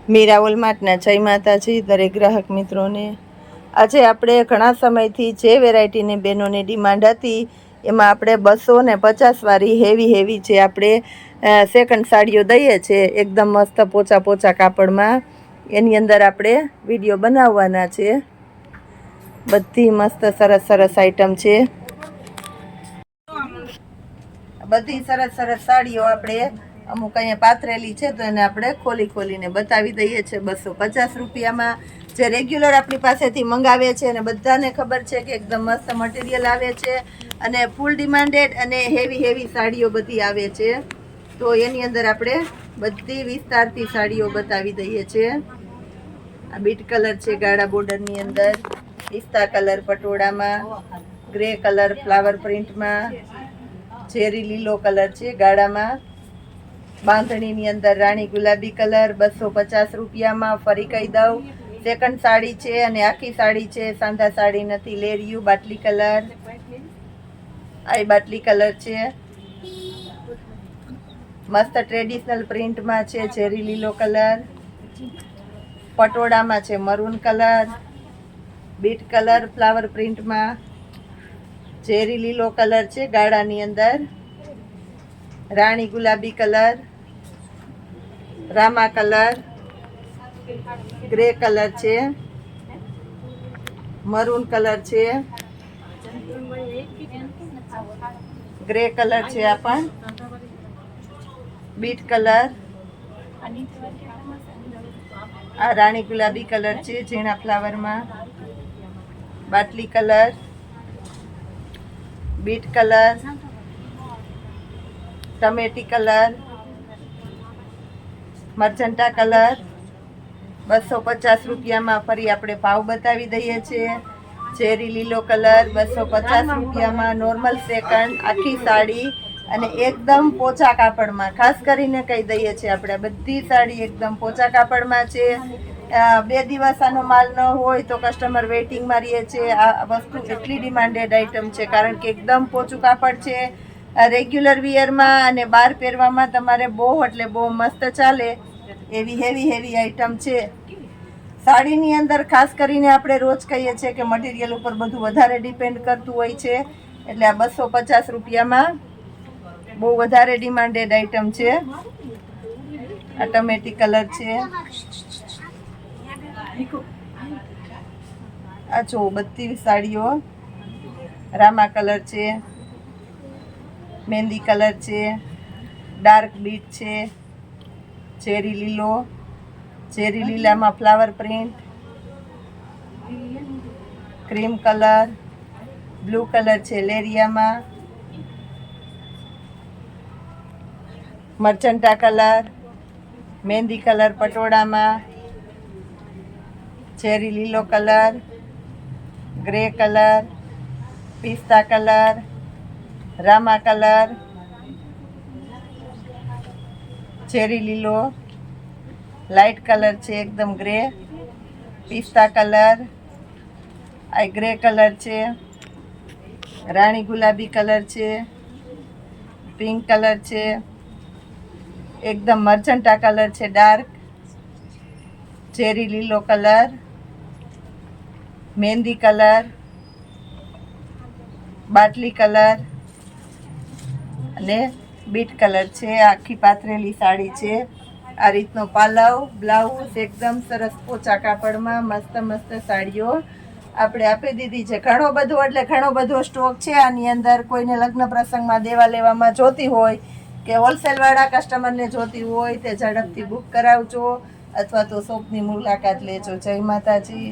મીરા વોલમાર્ટના જય માતાજી દરેક ગ્રાહક મિત્રોને। આજે આપણે ઘણા સમયથી જે વેરાયટીની બહેનોની ડિમાન્ડ હતી એમાં આપણે 250 વાળી હેવી જે આપણે સેકન્ડ સાડીઓ દઈએ છીએ એકદમ મસ્ત પોચા કાપડમાં, એની અંદર આપણે વિડીયો બનાવવાના છે। બધી મસ્ત સરસ આઈટમ છે। બધી સરસ સાડીઓ આપણે અમુક અહીંયા પાથરેલી છે તો એને આપણે ખોલીને બતાવી દઈએ છીએ 250 રૂપિયામાં। જે રેગ્યુલર આપણી પાસેથી મંગાવે છે અને બધાને ખબર છે કે એકદમ મસ્ત મટીરિયલ આવે છે અને ફૂલ ડિમાન્ડેડ અને હેવી સાડીઓ બધી આવે છે, તો એની અંદર આપણે બધી વિસ્તારથી સાડીઓ બતાવી દઈએ છીએ। આ બીટ કલર છે ગાળા બોર્ડરની અંદર, પિસ્તા કલર પટોળામાં, ગ્રે કલર ફ્લાવર પ્રિન્ટમાં, ચેરી લીલો કલર છે ગાળામાં, બાંધણીની અંદર રાણી ગુલાબી કલર 250 રૂપિયામાં। ફરી કહી દઉં, સેકન્ડ સાડી છે અને આખી સાડી છે, સાંધા સાડી નથી। લેરિયું બાટલી કલર, આ બાટલી કલર છે, મસ્ત ટ્રેડિશનલ પ્રિન્ટમાં છે ચેરી લીલો કલર, પટોળામાં છે maroon colour, beet colour flower પ્રિન્ટમાં, ચેરી લીલો કલર છે ગાળાની અંદર, રાણી ગુલાબી કલર, રામા કલર, ગ્રે કલર છે, મરૂન કલર છે, ગ્રે કલર છે, આ પણ બીટ કલર, આ રાણી ગુલાબી કલર છે ઝીણા ફ્લાવરમાં, બાટલી કલર, બીટ કલર, ટમેટી કલર, મર્ચન્ટા કલર 250 રૂપિયામાં। ફરી આપણે ભાવ બતાવી દઈએ છીએ। ચેરી લીલો કલર 250 રૂપિયામાં, નોર્મલ સેકન્ડ આખી સાડી અને એકદમ પોચા કાપડમાં, ખાસ કરીને કહી દઈએ છીએ આપણે બધી સાડી એકદમ પોચા કાપડમાં છે। 2 દિવસ આનો માલ ન હોય તો કસ્ટમર વેઇટિંગમાં રહે છે। આ વસ્તુ એટલી ડિમાન્ડેડ આઈટમ છે કારણ કે એકદમ પોચું કાપડ છે, રેગ્યુલર વિયરમાં અને બહાર પહેરવામાં તમારે બહુ એટલે બહુ મસ્ત ચાલે એવી હેવી આઈટમ છે। સાડીની અંદર ખાસ કરીને આપણે રોજ કહીએ છીએ કે મટીરિયલ ઉપર બધું વધારે ડિપેન્ડ કરતું હોય છે, એટલે આ 250 રૂપિયામાં બહુ વધારે ડિમાન્ડેડ આઈટમ છે। આ ટમેટી કલર છે, આ જો બધી સાડીઓ, રામા કલર છે, મહેંદી કલર છે, ડાર્ક બીટ છે, ચેરી લીલો, ચેરી લીલામાં flower print, cream colour, blue colour છે લેરિયામાં, મર્ચન્ટા કલર, મહેંદી કલર પટોળામાં, ચેરી લીલો કલર, ગ્રે કલર, પિસ્તા કલર, રામા કલર, ચેરી લીલો, લાઇટ કલર છે એકદમ ગ્રે, પિસ્તા કલર, આ ગ્રે કલર છે, રાણી ગુલાબી કલર છે, પિંક કલર છે, એકદમ મર્ચન્ટા કલર છે ડાર્ક, ચેરી લીલો કલર, મહેંદી કલર, બાટલી કલર અને બીટ કલર છે। આખી પાથરેલી સાડી છે। આ રીતનો પાલવ, બ્લાઉઝ એકદમ સરસ પોચા કાપડમાં મસ્ત સાડીઓ આપણે આપી દીધી છે। ઘણો બધો સ્ટોક છે આની અંદર। કોઈને લગ્ન પ્રસંગમાં દેવા લેવામાં જોતી હોય કે હોલસેલવાળા કસ્ટમરને જોતી હોય તે ઝડપથી બુક કરાવજો અથવા તો શોપની મુલાકાત લેજો। જય માતાજી।